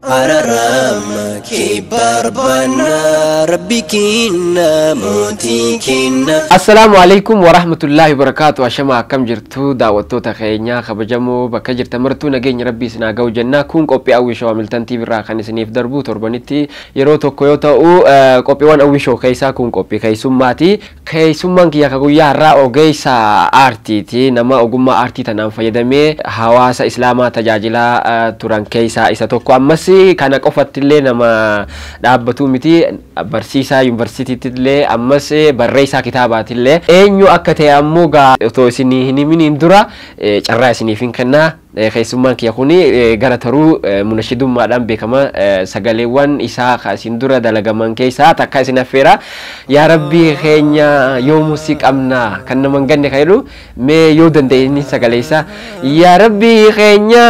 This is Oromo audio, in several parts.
Ararama kibar bana Rabbi kinna muti kinna. Assalamualaikum warahmatullahi wabarakatuh. Ashama akkam jirtu daawwattoota keenya kabajamoo bakka jirtan martuu nageenya Rabbi isin haa ga'u jennaa. Kun qophii Awwii Show Miltan TV irraa kan isiniif darbu torbanitti yeroo tokko yoo ta'u qophiiwwan Awwii Show keessaa kun qophii keessummaati. Keessummaan kiyya ka guyyaa har'aa ogeessa aartiiti. Nama ogummaa aartii tanaan fayyadamee hawaasa islaamaa tajaajilaa turan keessaa isa tokko. Ammas kana qofattillee nama dhaabbatu miti barsiisaa yuunivarsiitiitillee ammas barreessaa kitaabatillee eenyu akka ta'e ammoo otoo isinii hin himiniin dura carraa isiniif hin kennaa. Keessummaan kiyya kuni gara taruu munashidummaadhaan beekama sagaleewwan isaa isin dura dalagaman keessaa takka isin affeera. Yaa Rabbi keenya yoo musii qabna kan nama hin ganne kan jedhu mee yoo danda'e sagalee isaa yaa Rabbi keenya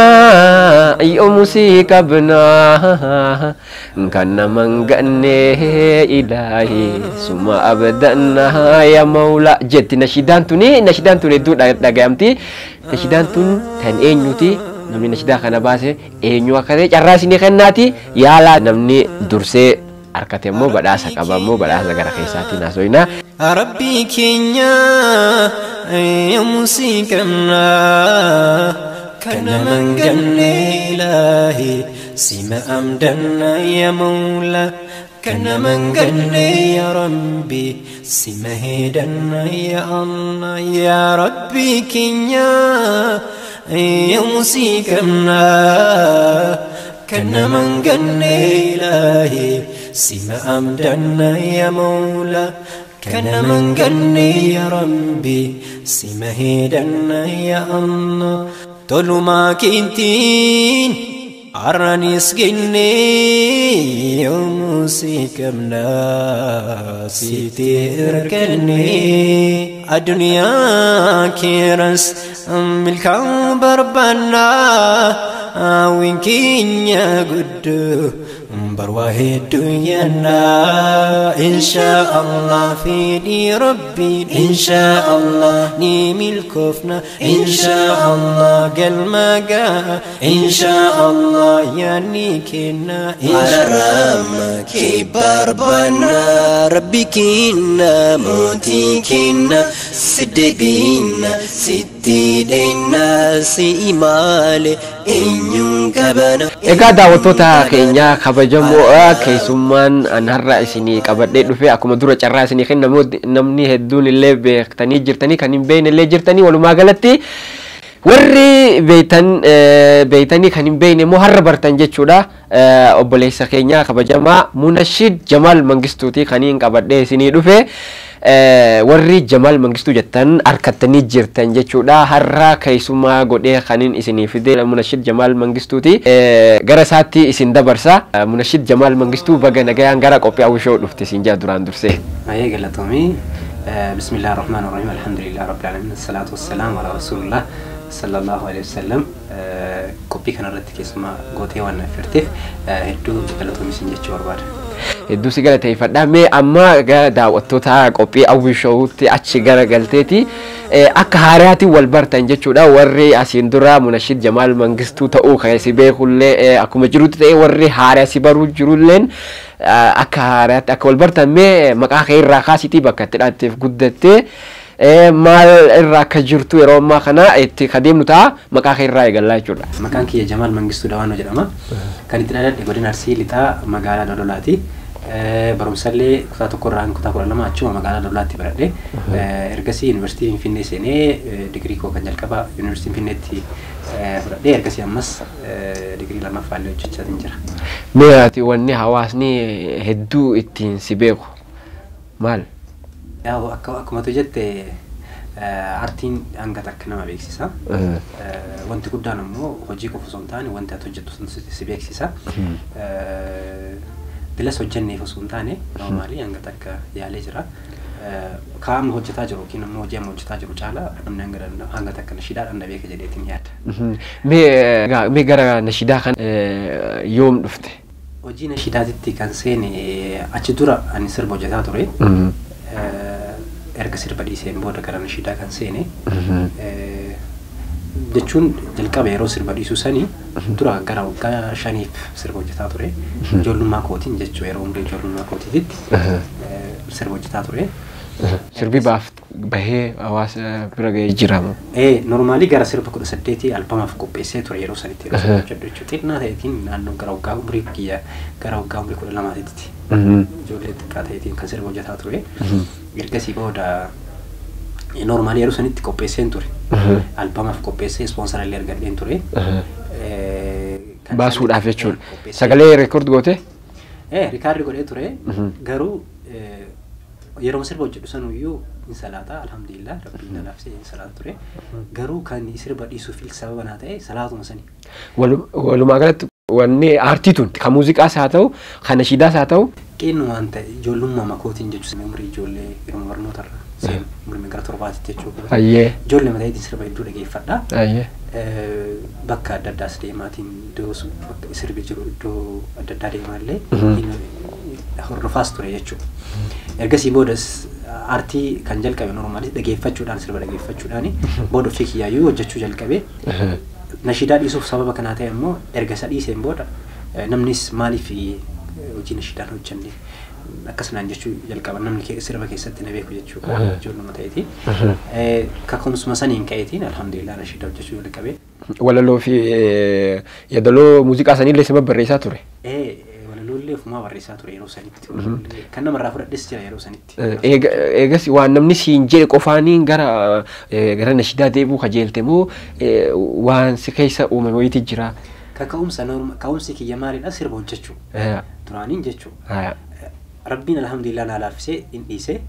yoo musii qabna kan nama hin ganne ilaahi summa abdanna ya mawla jetti nashidaan tuni hedduu dhagayamti. Nashidaan tun tan eenyuti namni nashidaa kana baase eenyu akka ta'e carraa isinii kennaati yaala namni dursee harkate immoo badhaasa qaba immoo badhaasa gara keessaatti naasoyna. Rabbi keenya yomusii qabna kan nama hin ganne ilaahi sima amdanna ya mawla kan nama hin ganne ya rabbi sima hedanna ya Allah ya rabbi keenya yomusii qabna kan nama hin ganne ilaahi sima amdanna ya mawla kan nama hin ganne ya rabbi sima hedanna ya Allah tolumaa kintiin Aranis gini yomusii qabna siti erkani adunya kiras milkan barbanna Awwii keenya guddu barwahid dunyana inshaallah fidi rabbi inshaallah ni milkofna inshaallah galmaga inshaallah yani kina ararama kibar bana rabbi kina muti kina sidibina sitidina si imale Egaa daawwattoota keenya kabajamoo keessummaan har'a isinii qabadhee dhufe akkuma dura carraa isinii kennamu namni hedduun illee beektanii jirtanii kan hin beekne illee jirtanii walumaa galatti warri beeytanii kan hin beekne immoo har'a bartan jechuudha. Obboleessa keenya kabajamaa Munshid Jamaal Mangistuuti kan hin qabadhee isinii dhufe. Warri Jamaal Mangistu jettan harkattanii jirtan jechuudha. Har'a keessummaa godhee kanin isinii fide Munshid Jamaal Mangistuuti. Gara isaatti isin dabarsa. Munshid Jamaal Mangistu baga nagayaan gara qophii Awwii Show dhufte isin jaa duraan dursee. Ayee galatoomii. Bismillahirrahmanirrahim. Alhamdulillahi rabbil alamin. Assalatu wassalamu ala rasulillah sallallahu alaihi wasallam. Qophii kanarratti keessummaa gootee waan affeerteef hedduu galatoomii isin jechuu barbaada. Hedduu si galateeffadha. Mee amma daawwattoota qophii Awwii Show'tti achi garagalteeti akka haaraatti wal bartan jechuudha. Warri asiin dura Munshid Jamaal Mangistu ta'uu kan si beekullee akkuma jirutti ta'e warri haaraa si baruu jirulleen akka haaraatti akka wal bartan mee maqaa kee irraa kaasitii bakka itti dhaatteef guddattee maal irraa akka jirtu yeroo ammaa kana itti kadeemnu ta'a maqaa kee irraa eegallaa jechuudha. Maqaan kiyya Jamaal Mangistu Dawaanoo jedhama. Kan itti dhaladhe godina Arsii lixaa magaalaa Dodolaati. Barumsallee kutaa tokkorraa kutaa 12 achuma magaalaa Dodolaatti baradhe. Ergasii yuunivarsiitii Finfinnee seenee digirii koo kan jalqabaa yuunivarsiitii Finfinneetti fudhadhee ergasii ammas digirii lammaffaallee hojjechaatiin jira. Mee ati wanni hawaasni hedduu ittiin si beeku maal? Akkuma tu jette artiin hanga takka nama beeksisa. Wanti guddaan immoo hojii qofa osoo hin taane wanti ati hojjettu si beeksisa. Bilas hojjenneef osoo hin taane noormaalii hanga takka yaalee jira. Kaa'amni hojjetaa jiru yookiin immoo hojii amma hojjetaa jiru caalaa namni hanga takka nashidaadhaan na beeka jedheetiin yaada. Mee gara nashidaa kan yoom dhufte? Hojii nashidaatitti kan seene achi dura ani sirba hojjetaa ture. erga sirba dhiiseen booda gara nashidaa kan seene jechuun jalqaba yeroo sirba dhiisuu sanii dura gara waggaa 5 sirba hojjetaa ture. Ijoollummaa kootiin jechuu yeroo umrii ijoollummaa kootiitti sirba hojjetaa ture. Sirbi baaf bahee hawaasa bira ga'ee jiramu. Normaalii gara sirba 18 albamaaf qopheessee ture yeroo sanitti yeroo hojjedhu jechuudha. Xiqqaa ta'eetiin naannoo gara waggaa umrii kiyya gara waggaa umrii 12titti. Ijoollee xiqqaa ta'eetiin kan sirba hojjetaa ture. Ergasii booda normaalii yeroo sanitti qopheesseen ture. Albamaaf qopheessee ispoonsarii argadheen ture. Baasuudhaaf jechuudha. Sagalee reekoord goote? Rikaardi godhee ture. Garuu yeroo sirba hojjedhu sanuyyuu insalaata alhamdulillah rabbiin na laafsee insalaata ture. Garuu kan sirba dhiisuuf sababa naa ta'e salaatuma sanii. Walumaa galatti wanni aartii tun kan muuziqaas haa ta'u kan nashiidaas haa ta'u. Qeennu waan ta'e ijoollummaa makootiin jechuun umrii ijoollee yeroo barnootarra seen umrii gara 7 jechuudha. Ijoollee mataatiin sirba hedduu dhageeffadha. Bakka adda addaas deemaatiin iddoo sirbi jiru iddoo adda addaa deemaallee hordofaas ture jechuudha. Ergasii boodas aartii kan jalqabe normaalii dhageeffachuudhaan sirba dhageeffachuudhaan booda ofii kiyyaayyuu hojjechuu jalqabe. Nashiidaa dhiisuuf sababa kanaa ta'e immoo erga isa dhiiseen booda namnis maaliif hojii nashiidaan hojjenne akkasumaan jechuu jalqaba namni sirba keessatti na beeku jechuudha ijoolluma ta'eeti. Kaka'umsuma saniin ka'eetiin alhamdulillah nashiidaa hojjechuu jalqabe. Walaloo fi yaadaloo muuziqaa saniillee sirba barreessaa ture. Walaloolee ofumaa barreessaa ture yeroo sanitti. Kan namarraa fudhadhes jira yeroo sanitti. Eegas waan namni siin jedhe qofaaniin gara nashiidaa deebuu kajeelte moo waan si keessa uumame wayiiti jira? Kaka'umsi kiyya maalidha sirba hojjechuu. Duraaniin jechuu. Rabbiin alhamdulillah na laafisee hin dhiise.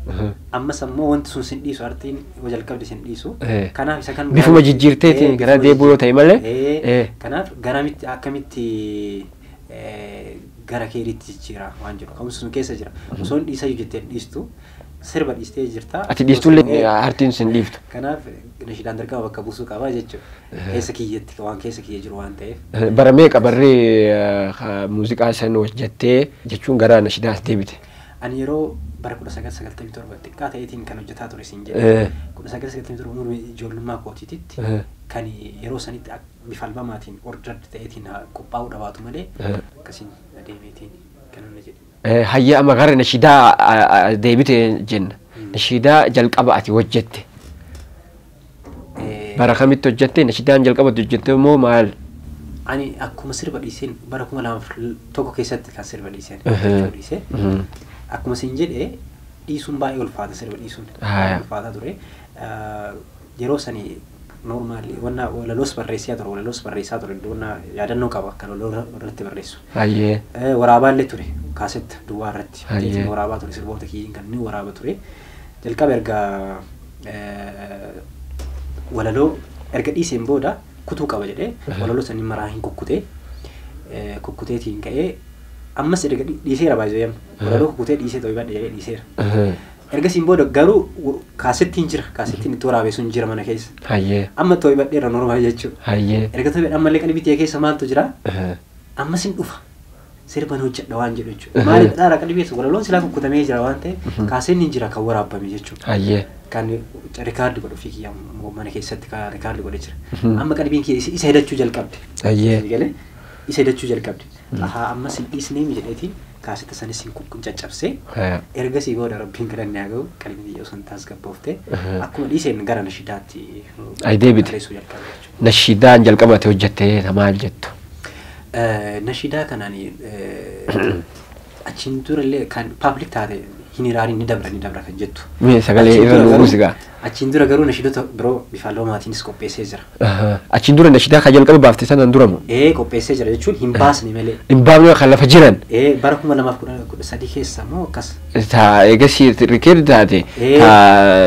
Ammas ammoo wanti sun sin dhiisu artiin jalqabde sin dhiisu. Kanaaf isa kan bifuma jijjiirteetiin gara deebuu yoo ta'e malee. Kanaaf garamitti akkamitti gara keeritti jijjiira waan jedhu ka'umsi sun keessa jira. Osoo hin dhiisayyuu jettee dhiistu sirba dhiistee jirta. Ati dhiistullee artiin sin dhiiftu. Kanaaf nashiidaan dargama bakka buusuu qaba jechuudha. Keessa kiyyatti waan keessa kiyya jiru waan ta'eef. Bara meeqa barree muuziqaa san hojjettee jechuun gara nashiidaas deebite? Ani yeroo bara 1997 xiqqaa ta'eetiin kan hojjetaa ture siin jedhe. 1997 umurii ijoollummaa kootiititti kan yeroo sanitti bifa albamaatiin ordardi ta'eetiin qophaa'uu dhabaatu malee akkasiin adeemeetiin kan inni jedhe. Hayya amma gara nashiidaa deebite jenna. Nashiidaa jalqaba ati hojjette. Bara kamitti hojjette? Nashiidaan jalqabatti hojjette moo maal? Ani akkuma sirba dhiiseen bara 2001 keessatti kan sirba dhiiseen. Akkuma siin jedhee dhiisuun baay'ee ulfaata sirba dhiisuun. Ulfaata ture. Yeroo sanii normaalii walaloos barreessaa ture walaloos barreessaa ture yaadannoo qaba kan walaloo irratti barreessu. Waraabaallee ture kaasetta duwwaa irratti. Waraabaa ture sirboota kiyyiin kan inni waraaba ture. Jalqaba erga walaloo erga dhiiseen booda kutuu qaba jedhee walaloo sanii maraa hin kukkuteetiin ka'ee ammas erga dhiiseera baay'ee walaloo kukkutee dhiisee ta'uu ibadde jedhee dhiiseera. Ergasiin booda garuu kaasettiin jira kaasettiin itti waraabessuun jira mana keessa. Amma ta'uu ibaddeera normaal jechuudha. Erga ta'uu ammallee qalbii tiyya keessa maaltu jira ammas hin dhufa sirban hojjedha waan jedhu jechuudha. Maaliif dhaara qalbii keessa walaloon silaa kukkutamee jira waan ta'eef kaasettiin jira kan waraabame jechuudha. Kan rikaardi godhu fi mana keessatti kan rikaardi godhe jira. Amma qalbiin kiyya isa hidhachuu jalqabde. Isa hidhachuu jalqabde. Ammas hin dhiisnee jedheetiin kaasetta sanis hin caccabsee ergasii booda rabbiin kadhanne haa ga'u qalbii kiyya osoo hin tasgabbooftee akkuma dhiiseen gara nashiidaatti deebite. Nashiidaan jalqabate hojjettee maal jettu? Nashiidaa kanaan achiin durallee kan paablik taate hin iraariin ni dabra kan jettu. Sagalee irra muuziqaa. Achiin dura garuu nashiidota biroo bifa aloomaatiinis qopheessee jira. Achiin dura nashiidaa kan jalqaba baafte sanaan duramu? Qopheessee jira jechuun hin baasne malee. Hin baafne kan lafa jiran? Bara 2013 keessa moo akkas. Eegasii rikeerdi taate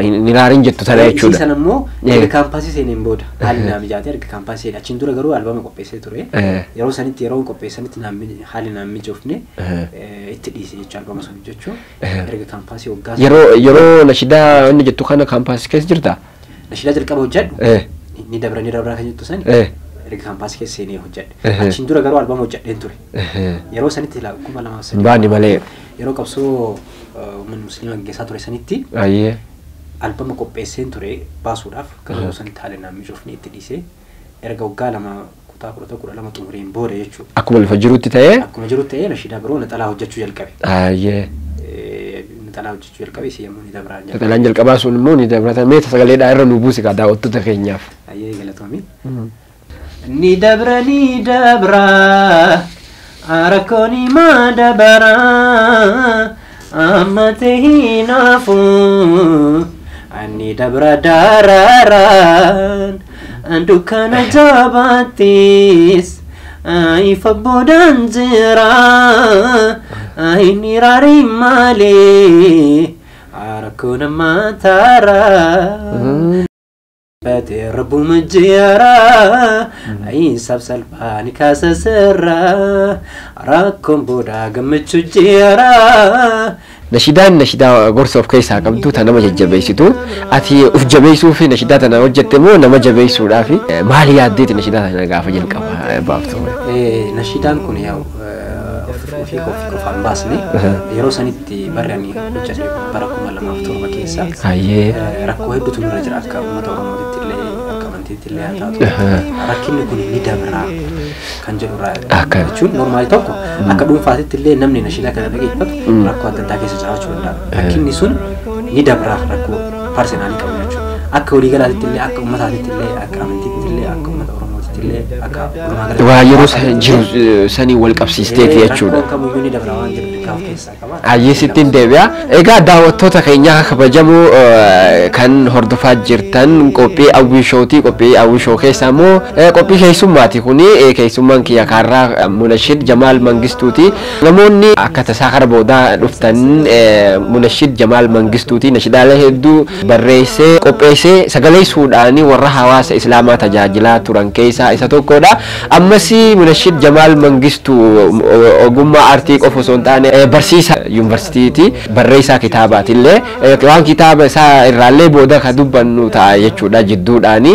hin iraariin jettu sana jechuudha. Isiisan ammoo erga kaampaasii seeneen booda haalli naa mijaate erga kaampaasii seenee achiin dura garuu albama qopheessee ture. Yeroo sanitti yeroo qopheessanitti haalli naa mijoofne itti dhiise jechuudha albama sun jechuun erga kaampaasii waggaa. Yeroo nashiidaa inni jettu kana kaampaasii keessa jirta? Nashiidaa jalqaba hojjedhu ni dabra kan jettu sani erga kaampaasii keessa seenee hojjedhe. Achiin dura garuu albama hojjedheen ture. Yeroo sanitti 2003 baani malee yeroo qabsoo musliima gaggeessaa ture sanitti albama qopheesseen ture baasuudhaaf kan yeroo sanitti haalli naa mijoofne itti dhiisee erga waggaa lama kutaa 11 xumureen booda jechuudha. Akkuma lafa jirutti ta'ee? Akkuma jirutti ta'ee nashiidaa biroo naxalaa hojjechuu jalqabe. Ayyee. Naxalaa hojjechuu jalqabe si'ammoo ni dabraa. Naxalaan jalqabaa sun immoo ni dabratamee sagaleedhaa irra nu buusi kaa daawwattoota keenyaaf. Ayyee galatoomii. Ni dabra arakoni ma dabara amate hinafu ani dabra dararan dukana jabatis ai fabodan zira ai nirari male arakona matara Bate Rabbu Majjara Ayin Sabsal Pani Kasa Serra Rakkom Boda Gammachu Jira Nashidaan nashidaa gorsa of keessaa qabdu ta nama jajjabeessitu ati uf jabeessuu fi nashidaa tana hojjette moo nama jabeessuudhaaf maali yaaddeeti nashidaa tana gaafa jalqaba baaftu? Nashidaan kun yaa ofii qofaan baasne yeroo sanitti barreeffamni hojjete bara 2007 keessa rakkoo hedduutu nurra jira akka uummata Oromootti illee akka amantiitti illee haa taatu rakkinni kun ni dabraa kan jedhurraa jechuun normaali tokko akka dhuunfaatitti illee namni nashidaa kana dhageeffatu rakkoo adda addaa keessa jiraachuu danda'a rakkinni sun ni dabraa rakkoo parsenaalii qabu jechuudha akka waliigalaatitti illee akka uummataatitti illee akka amantiitti illee akka uummata Oromootti illee akka waa yeroo jiru sanii wal qabsiisteeti jechuudha. Ayyee sittiin deebi'a. Egaa daawwattoota keenya kabajamoo kan hordofaa jirtan qophii Awwii shootii qophii Awwii shoo keessaa immoo qophii keessummaati kuni keessummaan kiyya kaarraa Munshid Jamaal Mangistuuti. Namoonni akka tasaa kara boodaa dhuftan Munshid Jamaal Mangistuuti nashidaalee hedduu barreessee qopheessee sagaleessuudhaan warra hawaasa islaamaa tajaajilaa turan keessaa isa tokkodha. Ammas Munshid Jamaal Mangistu ogummaa aartii qofa osoo hin taane barsiisa yuunivarsiitiiti barreessaa kitaabaatiillee waan kitaaba isaa irraallee booda ka dubbannu ta'a jechuudha jidduudhaani.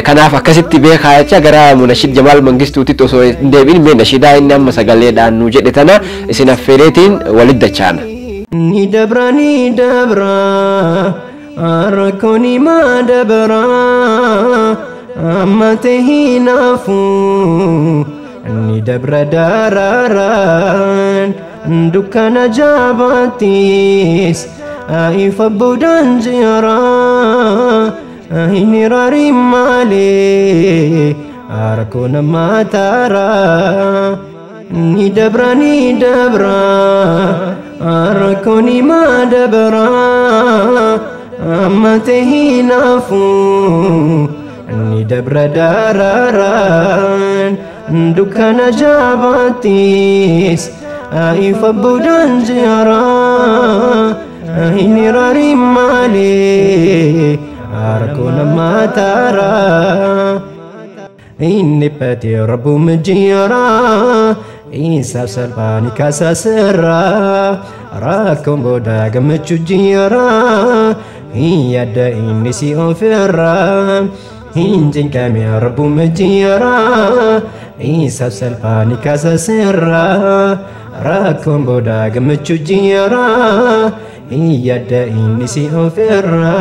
Kanaaf akkasitti beekaa jecha gara Munshid Jamaal Mangistuutitti osoo hin deebiin mee nashidaa inni amma sagaleedhaan nu jedhe tana isin affeereetiin walitti dachaana. Ni dabra arakoni ma dabra amate hinafu ni dabra dararan dukana jabatis ai fabodan jira ai nirari male arakona matara ni dabra arakoni ma dabra amate hinafu ni dabra dararan dukana jabatis ai fabodan jira ai nirari male arakona matara inni pati Rabbu Majjara Isa Salpani Kasa Serra Rakkom Boda Gammachu Jira Yadda inni si ofirra Hinjin kami Rabbu Majjara Isa Salpani Kasa Serra Rakkom Boda Gammachu Jira Yadda inni si ofirra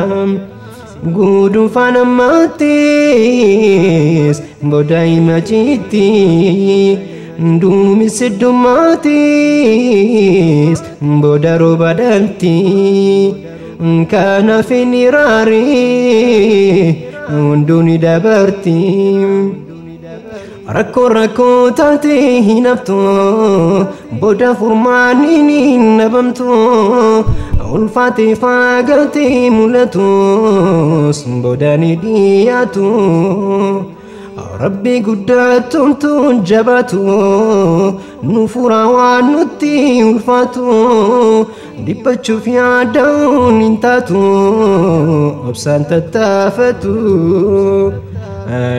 Gudu fana matis Bodai majiti Dumi siddu matis Bodaro badanti Kana finirari Unduni dabarti Rakko taate hinaftu Boda furmaani nabamtu Ulfaati faagate mul'atus Bodani dhiyaatu Rabbi guddatumtu jabaatu Nufura waan nutti ulfaatu Dhiphachuuf yaada'uun hin taatu Obsaan tattaafatu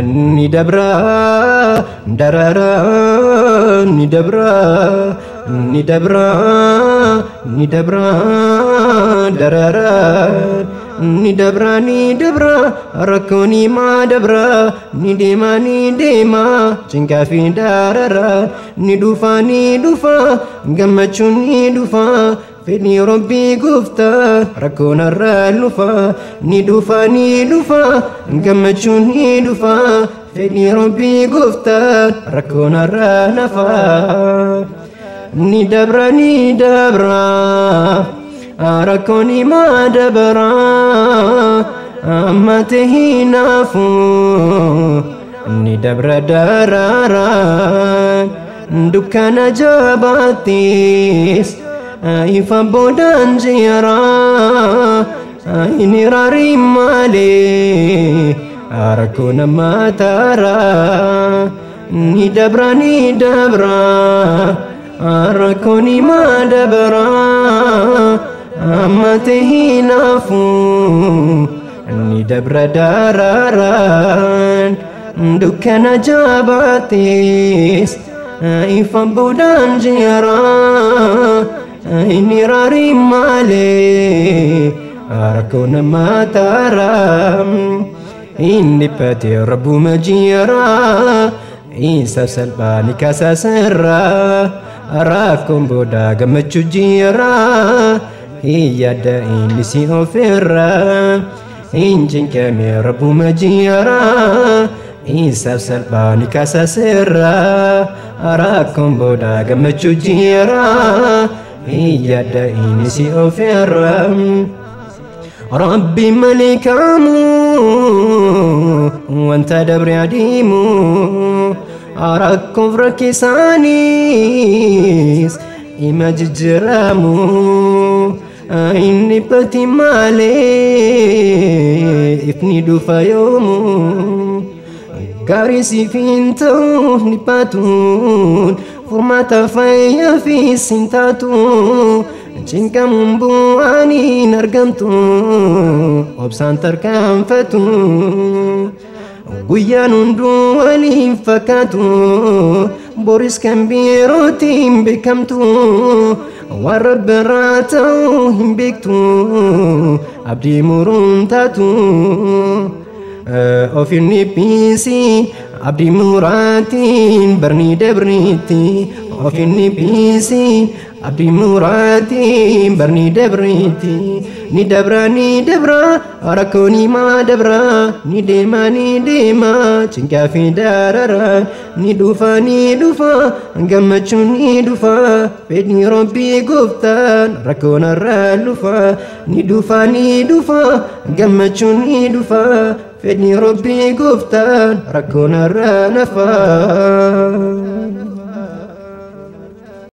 Ni dabra darara Ni dabra darara Ni dabra Rakoni ma dabra Ni dema Cinka fi darara Ni dufa Gammachuun ni dufa Fedhi Rabbi gufta Rakkonarra lufa Ni dufa Gammachuun ni dufa fedhii rabbii gooftaan rakkoon har'a nafaa ni dabra rakkoon himaa dabra amma ta'ii naafu ni dabra dararaan dukkana jabaattis ifa boodaan jira ini rari malee rakkoon amma taara ni dabra rakkoon himaa dabra amma ta'ii naafu ni dabra dararaan dukkana jabaattis ifa boodaan jira ini rari malee rakkoon amma taara inni pate rabbuma jira isa salphani kasasarra rakkoon booda gammachuu jira yaada inni si ofirra injinkame rabbuma jira isa salphani kasasarra rakkoon booda gammachuu jira yaada inni si ofirra ربي ملكامو وانت دبري عديمو أراكم فركسانيس إما ججرامو إني بتي مالي إفني دوفا يومو كاريسي فينتو نباتون فرماتا فايا في سنتاتو cinka mumbu'anii argamtu obsaan tarkaanfatu guyyaan hunduu waliin fakkaatu boris kan birootiin beekamtu waan rabbi irraa ta'uu hin beektu abdii muruun taatu ofiin dhiisiin abdii muraatiin barnii dabriitti ofiin dhiisiin abdii muraatiin barnii dabriitti ni dabra rakkoon himaa dabra ni deema cinqaa fi dararaan ni dhufa gammachuun ni dhufa fedhii rabbii gooftaan rakkoon har'a dhufa ni dhufa gammachuun ni dhufa fedhii rabbii gooftaan rakkoon har'a nafaa